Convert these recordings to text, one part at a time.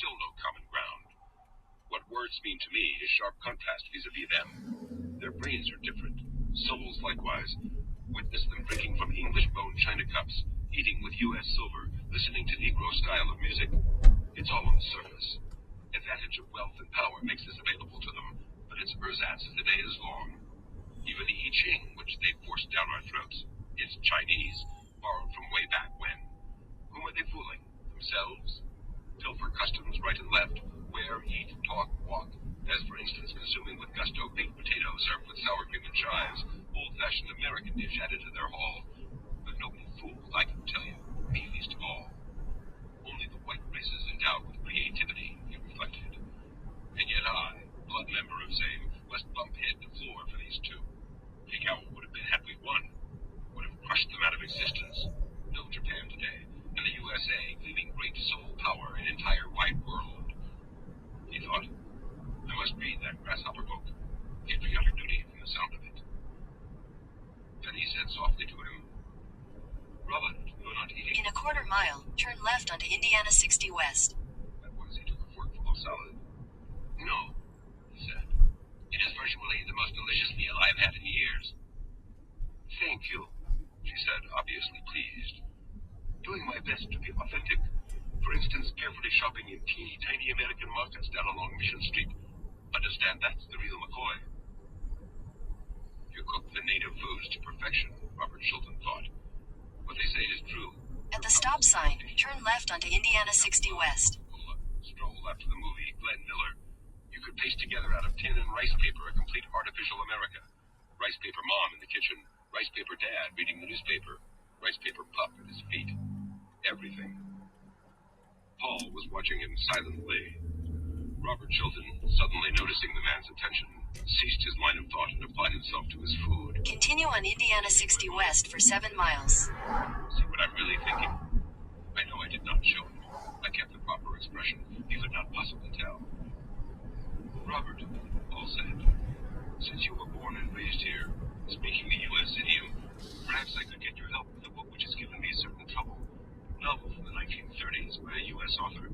still no common ground. What words mean to me is sharp contrast vis-a-vis them. Their brains are different, souls likewise. Witness them drinking from English bone china cups, eating with U.S. silver, listening to Negro style of music. It's all on the surface. Advantage of wealth and power makes this available to them, but it's ersatz as the day is long. Even the I Ching, which they forced down our throats, it's Chinese, borrowed from way back when. Whom are they fooling? Themselves? Pilfer customs right and left, wear, eat, talk, walk, as for instance consuming with gusto baked potatoes served with sour cream and chives, old-fashioned American dish added to their haul. But nobody fooled, I can tell you, me least of all. Only the white races endowed with creativity, he reflected. And yet I, blood member of same, must bump head to floor for these two. Think how it would have been had we won. Would have crushed them out of existence. No Japan today, and the USA leaving great soul power in entire wide world. He thought, I must read that grasshopper book. Patriotic duty from the sound of it. Then he said softly to him, Robert, you're not eating. In a quarter mile, turn left onto Indiana 60 West. At once he took a forkful of salad. No, he said. It is virtually the most delicious meal I have had in years. Thank you, she said, obviously pleased. Doing my best to be authentic. For instance, carefully shopping in teeny tiny American markets down along Mission Street. Understand that's the real McCoy. You cook the native foods to perfection, Robert Chilton thought. What they say is true. At the stop sign, turn left onto Indiana 60 West. Stroll after the movie Glenn Miller. You could paste together out of tin and rice paper a complete artificial America. Rice paper mom in the kitchen, rice paper dad reading the newspaper, rice paper pup at his feet. Everything. Paul was watching him silently. Robert Chilton, suddenly noticing the man's attention, ceased his line of thought and applied himself to his food. Continue on Indiana 60 West for 7 miles. See what I'm really thinking? I know I did not show it. I kept the proper expression. You could not possibly tell. Robert, Paul said, since you were born and raised here, speaking the U.S. idiom, perhaps I could get your help with a book which has given me certain trouble. Novel from the 1930s by a U.S. author.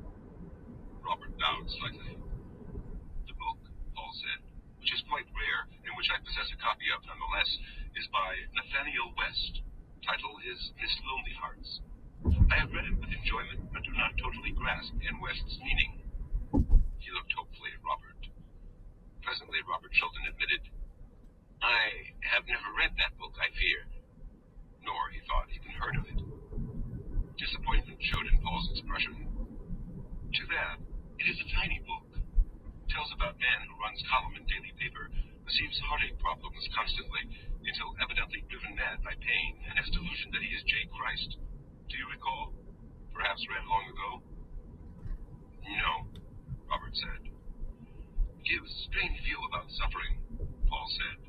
Robert bowed slightly. The book, Paul said, which is quite rare and which I possess a copy of nonetheless, is by Nathaniel West. Title is His Lonely Hearts. I have read it with enjoyment, but do not totally grasp N. West's meaning. He looked hopefully at Robert. Presently, Robert Chilton admitted, I have never read that book, I fear. Nor, he thought, even heard of it. Disappointment showed in Paul's expression. To that, it is a tiny book. Tells about man who runs column in daily paper, receives heartache problems constantly, until evidently driven mad by pain and has delusion that he is J. Christ. Do you recall? Perhaps read long ago? No, Robert said. Gives strange view about suffering, Paul said.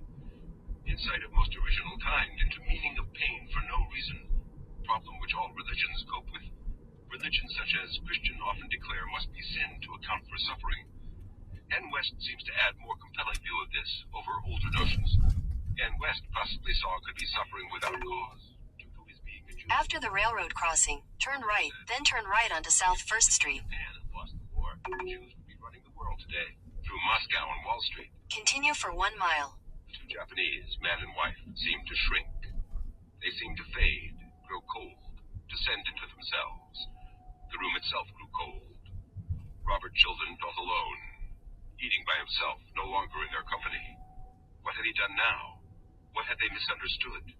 Insight of most original kind into meaning of pain for no reason. Problem which all religions cope with. Religions such as Christian often declare must be sin to account for suffering. N. West seems to add more compelling view of this over older notions. N. West possibly saw could be suffering without cause. After the railroad crossing, turn right, then turn right onto South 1st Street. Japan had lost the war. The Jews would be running the world today, through Moscow and Wall Street. Continue for 1 mile. The two Japanese, man and wife, seemed to shrink. They seemed to fade, grow cold, descend into themselves. The room itself grew cold. Robert Chilton felt alone, eating by himself, no longer in their company. What had he done now? What had they misunderstood?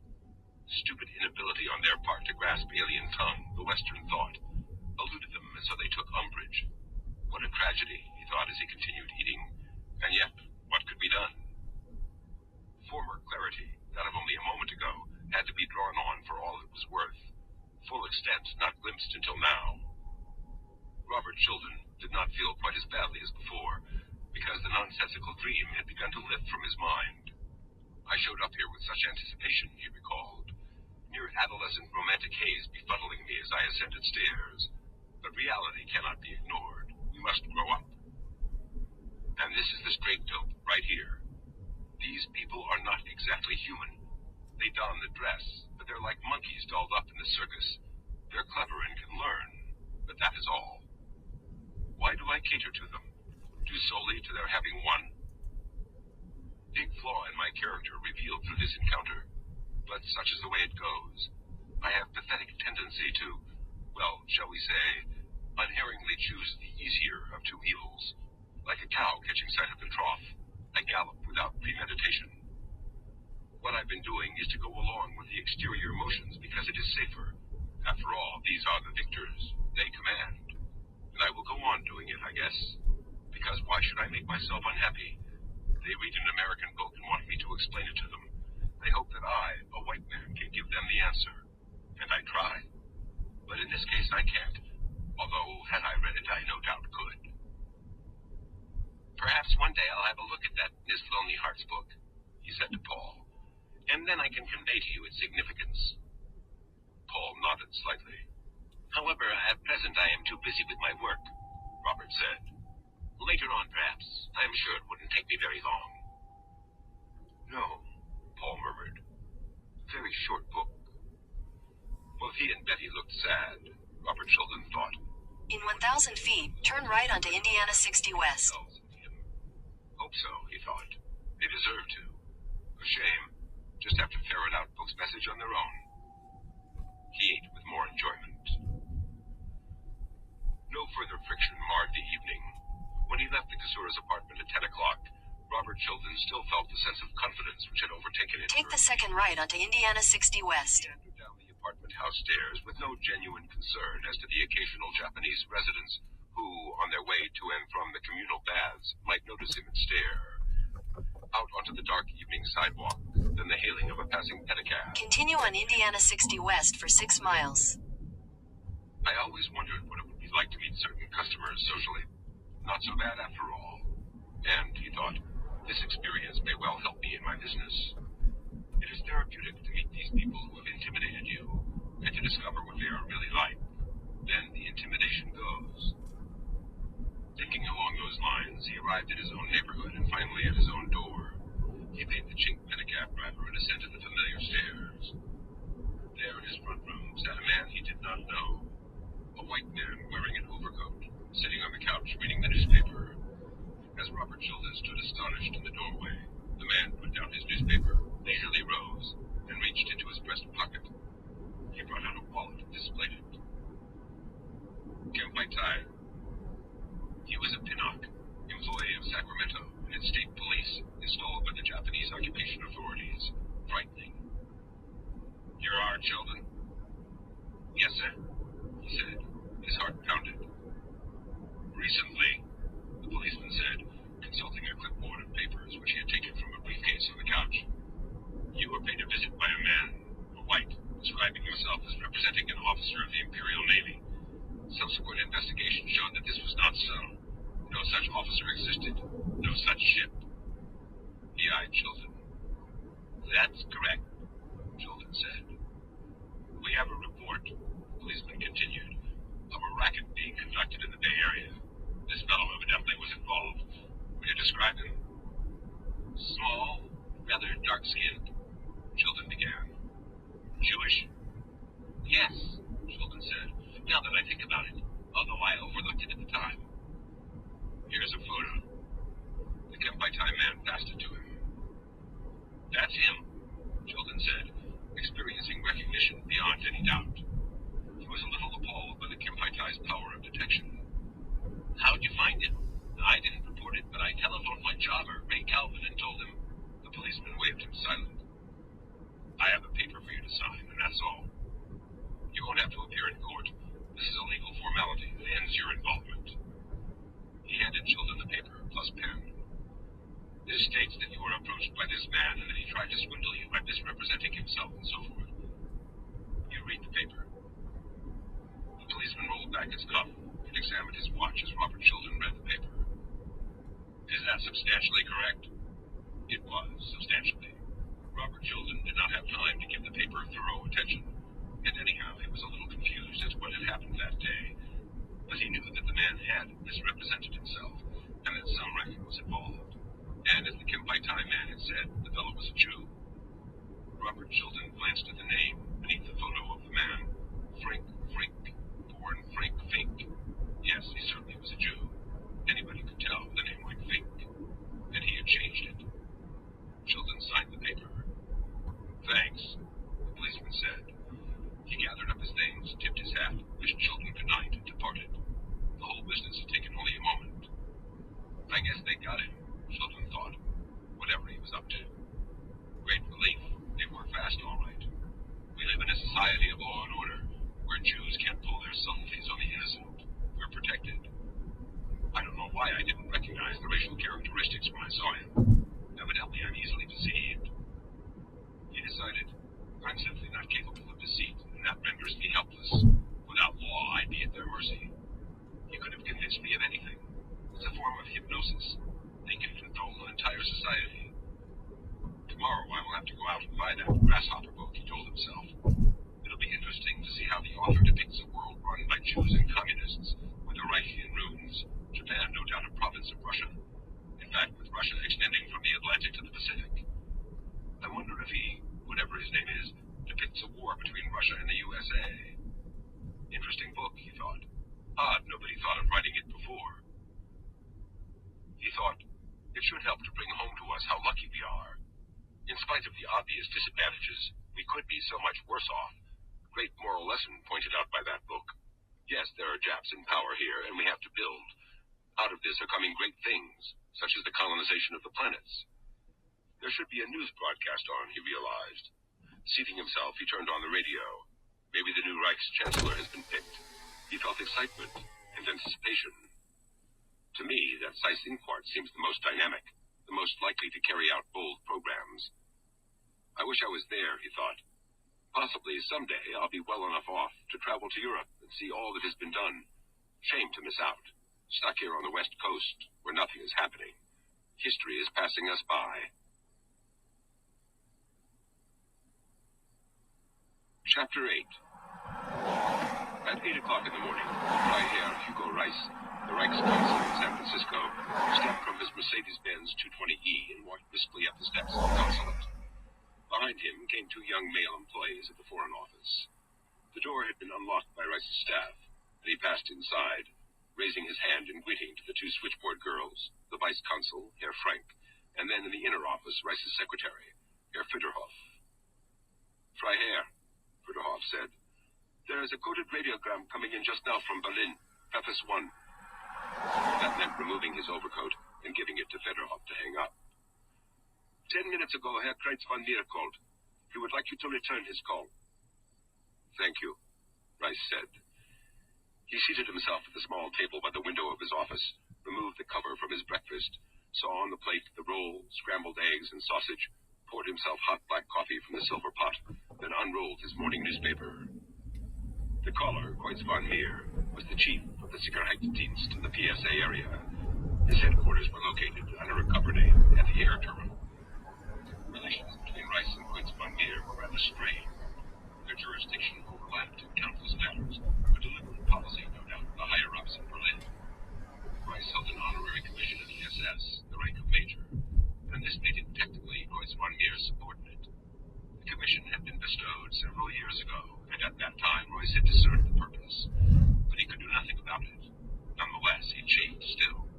Stupid inability on their part to grasp alien tongue, the Western thought, eluded them, and so they took umbrage. What a tragedy, he thought as he continued eating. And yet, what could be done? Former clarity, that of only a moment ago, had to be drawn on for all it was worth. Full extent not glimpsed until now. Robert Chilton did not feel quite as badly as before, because the nonsensical dream had begun to lift from his mind. I showed up here with such anticipation, he recalled. Mere adolescent romantic haze befuddling me as I ascended stairs. But reality cannot be ignored. We must grow up. And this is the straight dope, right here. These people are not exactly human. They don the dress, but they're like monkeys dolled up in the circus. They're clever and can learn, but that is all. Why do I cater to them, due solely to their having won. Big flaw in my character revealed through this encounter, but such is the way it goes. I have pathetic tendency to, well, shall we say, unerringly choose the easier of two evils. Like a cow catching sight of the trough, I gallop without premeditation. What I've been doing is to go along with the exterior motions because it is safer. After all, these are the victors. They command. And I will go on doing it, I guess. Because why should I make myself unhappy? They read an American book and want me to explain it to them. They hope that I, a white man, can give them the answer. And I try. But in this case, I can't. Although, had I read it, I no doubt could. Perhaps one day I'll have a look at that Miss Lonely Hearts book, he said to Paul. And then I can convey to you its significance. Paul nodded slightly. However, at present I am too busy with my work, Robert said. Later on, perhaps. I am sure it wouldn't take me very long. No, Paul murmured. Very short book. Both he and Betty looked sad, Robert Sheldon thought. In 1,000 feet, turn right onto Indiana 60 West. Hope so, he thought. They deserve to. A shame. Just have to ferret out folks' message on their own. He ate with more enjoyment. No further friction marred the evening. When he left the Kasura's apartment at 10 o'clock, Robert Sheldon still felt the sense of confidence which had overtaken him. Take the second right onto Indiana 60 West. He entered down the apartment house stairs with no genuine concern as to the occasional Japanese residents who, on their way to and from the communal baths, might notice him and stare. Out onto the dark evening sidewalk, then the hailing of a passing pedicab. Continue on Indiana 60 West for 6 miles. I always wondered what it would be like to meet certain customers socially. Not so bad after all. And, he thought, this experience may well help me in my business. It is therapeutic to meet these people who have intimidated you, and to discover what they are really like. Then the intimidation goes. Thinking along those lines, he arrived at his own neighborhood and finally at his own door. He paid the chink pedicab driver and ascended the familiar stairs. There in his front room sat a man he did not know. A white man wearing an overcoat, sitting on the couch reading the newspaper. As Robert Sheldon stood astonished in the doorway, the man put down his newspaper, leisurely rose, and reached into his breast pocket. He brought out a wallet and displayed it. Kempaitai. He was a Pinnock, employee of Sacramento and state police, installed by the Japanese occupation authorities. Frightening. Here are, Sheldon. Yes, sir, he said. His heart pounded. Recently, the policeman said, consulting a clipboard of papers which he had taken from a briefcase on the couch. You were paid a visit by a man, a white, describing himself as representing an officer of the Imperial Navy. Subsequent investigation showed that this was not so. No such officer existed. No such ship. He eyed Sheldon. That's correct, Sheldon said. We have a report, the policeman continued, of a racket being conducted in the Bay Area. This fellow evidently was involved. Would you describe him? Small, rather dark-skinned, Sheldon began. Jewish? Yes, Sheldon said, now that I think about it, although I overlooked it at the time. Here's a photo. The Kempaitai man passed it to him. That's him, Sheldon said, experiencing recognition beyond any doubt. He was a little appalled by the Kempaitai's power of detection. How'd you find him? I didn't report it, but I telephoned my jobber, Ray Calvin, and told him. The policeman waved him silent. I have a paper for you to sign, and that's all. You won't have to appear in court. This is a legal formality that ends your involvement. He handed Sheldon the paper, plus pen. This states that you were approached by this man and that he tried to swindle you by misrepresenting himself and so forth. You read the paper. The policeman rolled back his cuff and examined his watch as Robert Sheldon read the paper. Is that substantially correct? It was, substantially. Robert Sheldon did not have time to give the paper thorough attention, and anyhow he was a little confused as to what had happened that day. But he knew that the man had misrepresented himself, and that some racket was involved. And as the Kempaitai man had said, the fellow was a Jew. Robert Sheldon glanced at the name beneath the photo of the man. Frank Frink, born Frank Fink. Yes, he certainly was a Jew. I guess they got him, Sheldon thought, whatever he was up to. Great relief. They were fast, all right. We live in a society of law and order, where Jews can't pull their subtleties on the innocent. We're protected. I don't know why I didn't recognize the racial characteristics when I saw him. Evidently, I'm easily deceived. He decided, I'm simply not capable of deceit, and that renders me helpless. Without law, I'd be at their mercy. You could have convinced me of anything. It's a form of hypnosis. They can control an entire society. Tomorrow I will have to go out and buy that Grasshopper book, he told himself. It'll be interesting to see how the author depicts a world run by Jews and communists, with the Reich in ruins, Japan no doubt a province of Russia. In fact, with Russia extending from the Atlantic to the Pacific. I wonder if he, whatever his name is, depicts a war between Russia and the USA. Interesting book, he thought. Odd nobody thought of writing it before. He thought, it should help to bring home to us how lucky we are. In spite of the obvious disadvantages, we could be so much worse off. Great moral lesson pointed out by that book. Yes, there are Japs in power here, and we have to build. Out of this are coming great things, such as the colonization of the planets. There should be a news broadcast on, he realized. Seating himself, he turned on the radio. Maybe the new Reich's chancellor has been picked. He felt excitement and anticipation. To me, that Seyss-Inquart seems the most dynamic, the most likely to carry out bold programs. I wish I was there, he thought. Possibly someday I'll be well enough off to travel to Europe and see all that has been done. Shame to miss out. Stuck here on the West Coast, where nothing is happening. History is passing us by. Chapter 8. At 8 o'clock in the morning, Freiherr Hugo Reis, the Reich's consul in San Francisco, stepped from his Mercedes-Benz 220E and walked briskly up the steps of the consulate. Behind him came two young male employees at the Foreign Office. The door had been unlocked by Reis's staff, and he passed inside, raising his hand in greeting to the two switchboard girls, the vice consul, Herr Frank, and then in the inner office, Reis's secretary, Herr Fritterhoff. Freiherr, Fritterhoff said, there is a coded radiogram coming in just now from Berlin, Preface 1. That meant removing his overcoat and giving it to Fritterhoff to hang up. 10 minutes ago, Herr Kreitz von Meer called. He would like you to return his call. Thank you, Reis said. He seated himself at the small table by the window of his office, removed the cover from his breakfast, saw on the plate the roll, scrambled eggs, and sausage, poured himself hot black coffee from the silver pot, then unrolled his morning newspaper. The caller, Kreutz von Meer, was the chief of the Sicherheitsdienst in the PSA area. His headquarters were located under a cover name at the air terminal. Relations between Reis and Kreutz von Meer were rather strained. Their jurisdiction overlapped in countless matters, a deliberate policy, no doubt, of the higher-ups in Berlin. Reis held an honorary commission in the SS, the rank of major, and this made him technically Kreutz von Meer's subordinate. The commission had been bestowed several years ago, and at that time Reis had discerned the purpose, but he could do nothing about it. Nonetheless, he chafed still.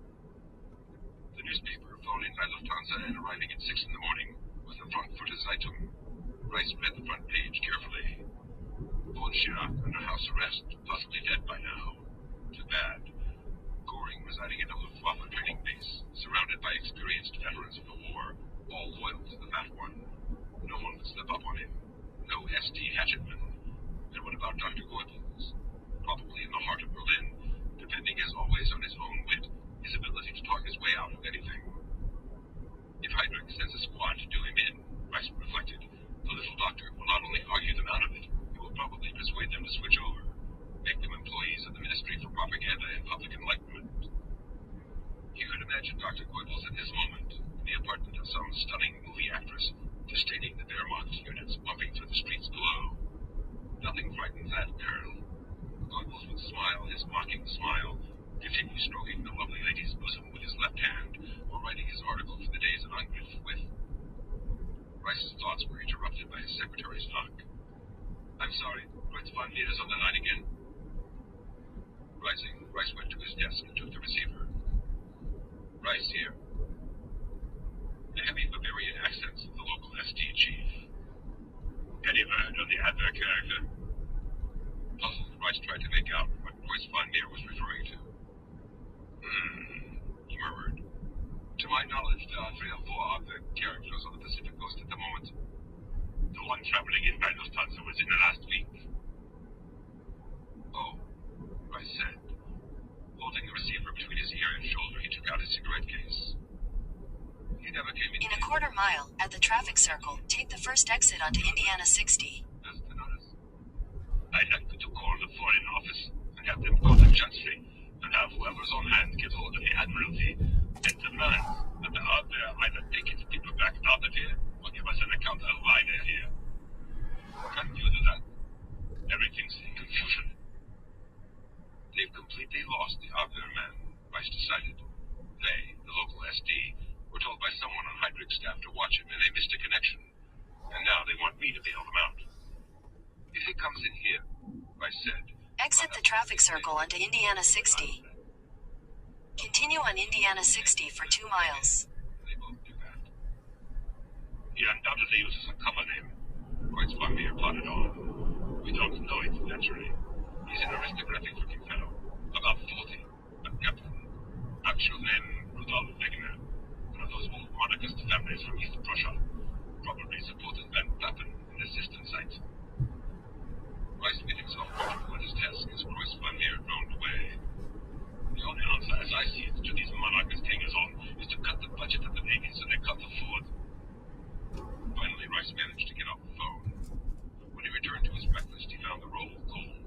The newspaper, flown in by Lufthansa and arriving at 6 in the morning, was the Frankfurter Zeitung. Reis read the front page carefully. Von Schirach under house arrest, possibly dead by now. Too bad. Göring residing at a Luftwaffe training base, surrounded by experienced veterans of the war, all loyal to the fat one. No one would slip up on him. No S.D. Hatchetman. And what about Dr. Goebbels? Probably in the heart of Berlin, depending as always on his own wit, his ability to talk his way out of anything. If Heydrich sends a squad to do him in, Reis reflected, the little doctor will not only argue them out of it, he will probably persuade them to switch over, make them employees of the Ministry for Propaganda and Public Enlightenment. He could imagine Dr. Goebbels at this moment, in the apartment of some stunning movie actress, gestating the Wehrmacht units bumping through the streets below. Nothing frightens that girl. Goebbels would smile his mocking smile, continue stroking the lovely lady's bosom with his left hand, or writing his article for the days of Angriff with. Reis's thoughts were interrupted by his secretary's knock. I'm sorry, Kreutz von Meer is on the line again. Rising, Reis went to his desk and took the receiver. Reis here. The heavy Bavarian accents of the local SD chief. Any word on the Adverkerke? Puzzled, Reis tried to make out what Kreutz von Meer was referring to. He murmured. characters on the Pacific Coast at the moment. The one traveling in by Lufthansa was in the last week. Oh, I said. Holding the receiver between his ear and shoulder, he took out his cigarette case. He never came in. In a quarter mile, at the traffic circle, take the first exit onto Indiana 60. Just to notice. I'd like to call the Foreign Office and have them call the Chancellery and have whoever's on hand get hold of the Admiralty and demand that the hardware either take its people back out of here or give us an account of why they're here. Can't you do that? Everything's in confusion. They've completely lost the hardware man, Rice decided. They, the local SD, were told by someone on Heydrich's staff to watch him, and they missed a connection. And now they want me to bail them out. If he comes in here, Rice said... Exit the traffic circle onto Indiana 60. Continue on Indiana 60 for 2 miles. They both do that. He undoubtedly uses a cover name. Rice Van Meer plodded on. We don't know it, naturally. He's an aristocratic-looking fellow, about 40, a captain. Actual name, Rudolf Wegener. One of those old monarchist families from East Prussia. Probably supported Van Papen in the System site. Rice made himself comfortable at his desk as Royce Van Meer droned away. The only answer, as I see it, to these monarchist hangers-on is to cut the budget of the Navy so they can't afford. Finally, Rice managed to get off the phone. When he returned to his breakfast, he found the roll cold.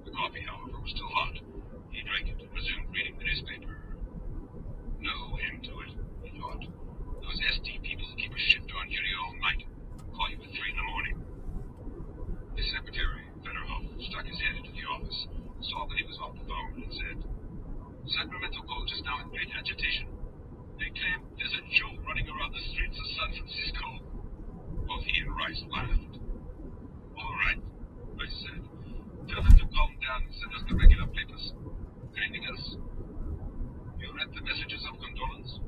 The coffee, however, was still hot. He drank it and resumed reading the newspaper. No end to it, he thought. Those SD people keep a shift on duty all night. Call you at 3 in the morning. His secretary, Fennerhoff, stuck his head into the office, saw that he was off the phone, and said, Sacramento Gold is now in great agitation. They claim there's a Joe running around the streets of San Francisco. Both he and Rice laughed. All right, Rice said. Tell them to calm down and send us the regular papers. Anything else? You read the messages of condolence?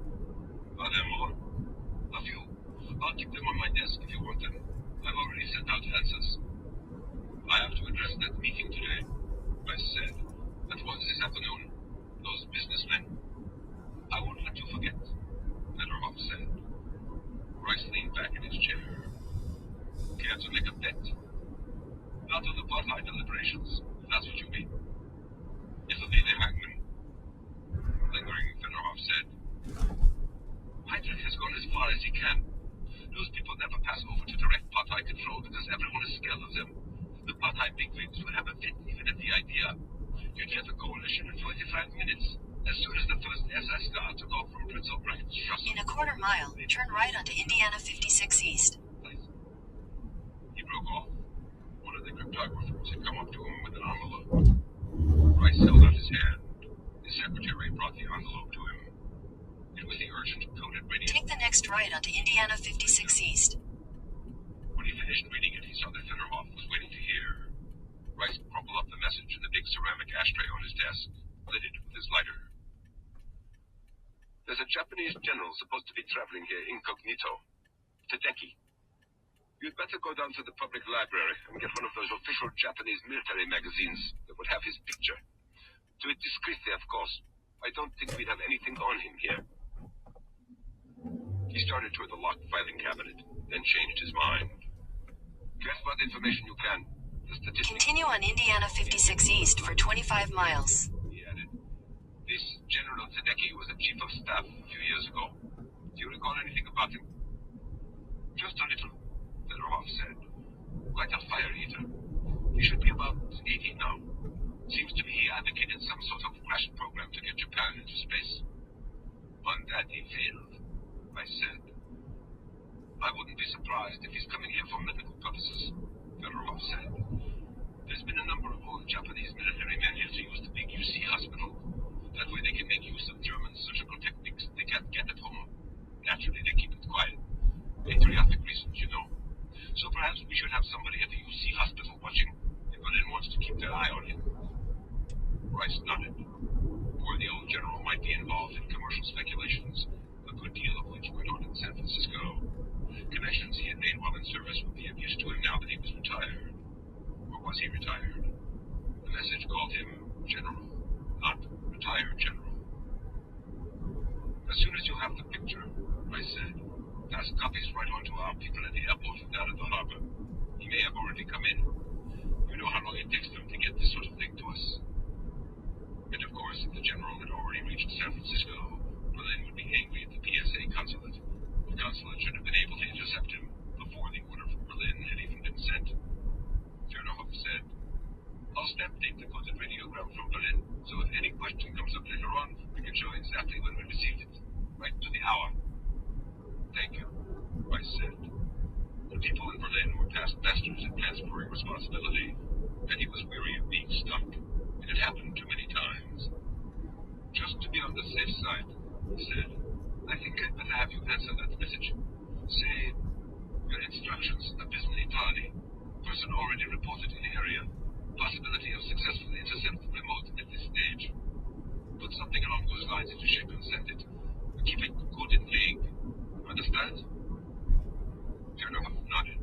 Are there more? A few. I'll keep them on my desk if you want them. I've already sent out answers. I have to address that meeting today, Rice said. That was this afternoon. Those businessmen. I won't let you forget, Fennerhoff said. Rice leaned back in his chair. Care to make a bet? Not on the apartheid deliberations, if that's what you mean. It'll be the hangman. Lingering, Fennerhoff said. Heydrich has gone as far as he can. Those people never pass over to direct apartheid control because everyone is scared of them. The apartheid bigwigs would have a fit even at the idea. You'd get a coalition in 25 minutes, as soon as the first SS car took off from Prince Albrecht's Strasse. In a quarter mile, turn right onto Indiana 56 East. He broke off. One of the cryptographers had come up to him with an envelope. Rice held out his hand. His secretary brought the envelope to him. It was the urgent coded radio. Take the next right onto Indiana 56 East. When he finished reading it, he saw that Fennerhoff was waiting to hear. Rice crumpled up the message in the big ceramic ashtray on his desk, lit it with his lighter. There's a Japanese general supposed to be traveling here incognito. Tadeki. You'd better go down to the public library and get one of those official Japanese military magazines that would have his picture. Do it discreetly, of course. I don't think we'd have anything on him here. He started toward the locked filing cabinet, then changed his mind. Get what information you can. The statistics... Continue on Indiana 56 East for 25 miles. He added. This General Tadeki was a chief of staff a few years ago. Do you recall anything about him? Just a little, Fennerhoff said. Quite a fire eater. He should be about 80 now. Seems to me he advocated some sort of crash program to get Japan into space. On that he failed, I said. I wouldn't be surprised if he's coming here for medical purposes, Fennerhoff said. There's been a number of old Japanese military men here to use the big UC hospital. That way they can make use of German surgical techniques they can't get at home. Naturally, they keep it quiet. Patriotic reasons, you know. So perhaps we should have somebody at the UC hospital watching if Berlin wants to keep their eye on him. Rice nodded. Or the old general might be involved in commercial speculations, a good deal of which went on in San Francisco. Connections he had made while in service would be of use to him now that he was retired. Or was he retired? The message called him General, not Retired General. pass copies right on to our people at the airport and down at the harbor. He may have already come in. You know how long it takes them to get this sort of thing to us. And of course, if the general had already reached San Francisco, Berlin would be angry at the PSA consulate. The consulate should have been able to intercept him before the order from Berlin had even been sent. Chernoff said, I'll stamp date the coded radiogram from Berlin, so if any question comes up later on, we can show exactly when we received it, right to the hour. Thank you, Rice said. The people in Berlin were past masters at transferring responsibility, and he was weary of being stuck. It had happened too many times. Just to be on the safe side, he said, I think I'd better have you answer that message. Say, your instructions, abysmal neutrality. Person already reported in the area. Possibility of successfully intercept remote at this stage. Put something along those lines into shape and send it. Keep it coded vague. Understand? Chernoff nodded.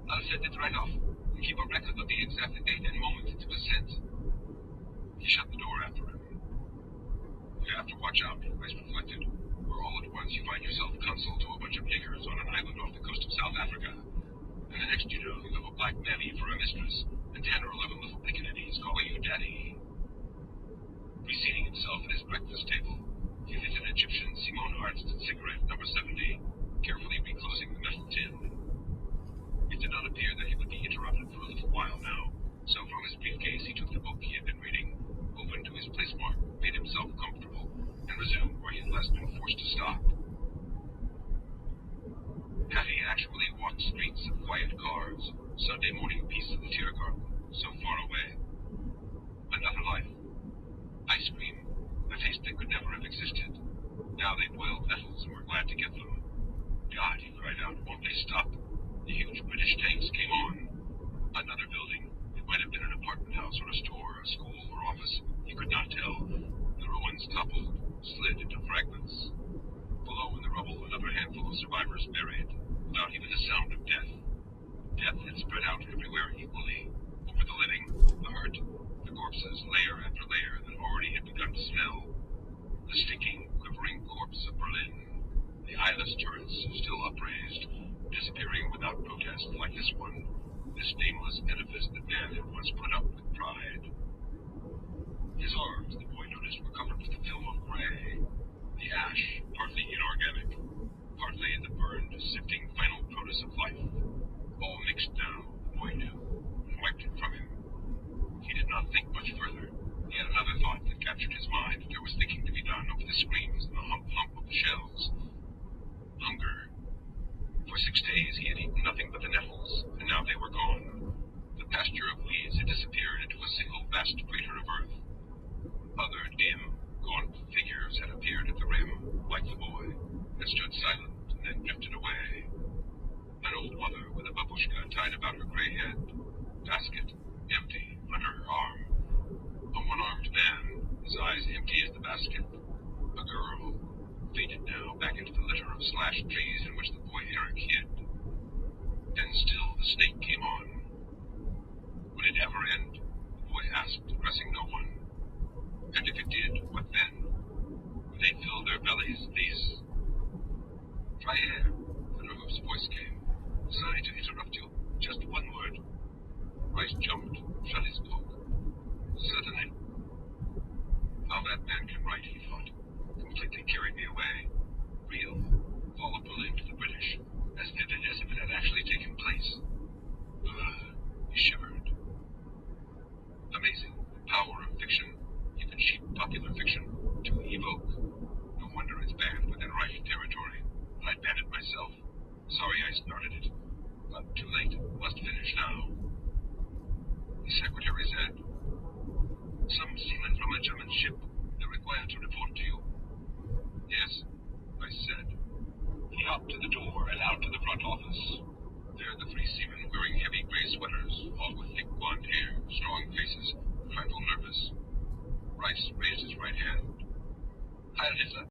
I'll send it right off, and keep a record of the exact date and moment it was sent. He shut the door after him. You have to watch out, Rice reflected, or all at once you find yourself consul to a bunch of niggers on an island off the coast of South Africa. And the next you know, you have a black mammy for a mistress, and 10 or 11 little pickaninnies calling you daddy. Reseating himself at his breakfast table, he lit an Egyptian Simone Arzt cigarette number 70, carefully reclosing the metal tin. It did not appear that he would be interrupted for a little while now, so from his briefcase he took the book he had been reading, opened to his placemark, made himself comfortable, and resumed where he had last been forced to stop. Hattie actually walked streets of quiet cars, Sunday morning peace of the Tiergarten, so far away. Another life. Ice cream, a taste that could never have existed. Now they boiled nettles and were glad to get them. God, he cried out, won't they stop? The huge British tanks came on. Another building. It might have been an apartment house or a store, a school or office. He could not tell. The ruins toppled, slid into fragments. Below in the rubble, another handful of survivors buried, without even a sound of death. Death had spread out everywhere equally. Over the living, the hurt, the corpses, layer after layer that already had begun to smell. The stinking, quivering corpse of Berlin. The eyeless turrets still upraised, disappearing without protest like this one, this nameless edifice that man had once put up with pride. His arms, the boy noticed, were covered with a film of gray. The ash, partly inorganic, partly the burned, sifting final produce of life. All mixed now, the boy knew, and wiped it from him. He did not think much further. He had another thought that captured his mind. There was thinking to be done over the screams and the hump of the shells. Hunger. For 6 days he had eaten nothing but the nettles, and now they were gone. The pasture of weeds had disappeared into a single vast crater of earth. Other dim, gaunt figures had appeared at the rim, like the boy, and stood silent and then drifted away. An old mother with a babushka tied about her gray head, basket, empty, under her arm. A one-armed man, his eyes empty as the basket. A girl, faded now back into the litter of slashed trees in which the boy Eric hid. And still the snake came on. Would it ever end? The boy asked, addressing no one. And if it did, what then? Would they fill their bellies, these? Try air, Vanderhoof's voice came. Sorry to interrupt you. Just one word. Rice jumped, shut his book. Certainly. How that man can write, he thought, completely carried me away. Real. Fall of Berlin to the British. As vivid as if it had actually taken place. He shivered. Amazing. Power of fiction. Even cheap popular fiction. To evoke. No wonder it's banned within Reich territory. I'd banned it myself. Sorry I started it. But too late. Must finish now. The secretary said, some seamen from a German ship. They're required to report to you.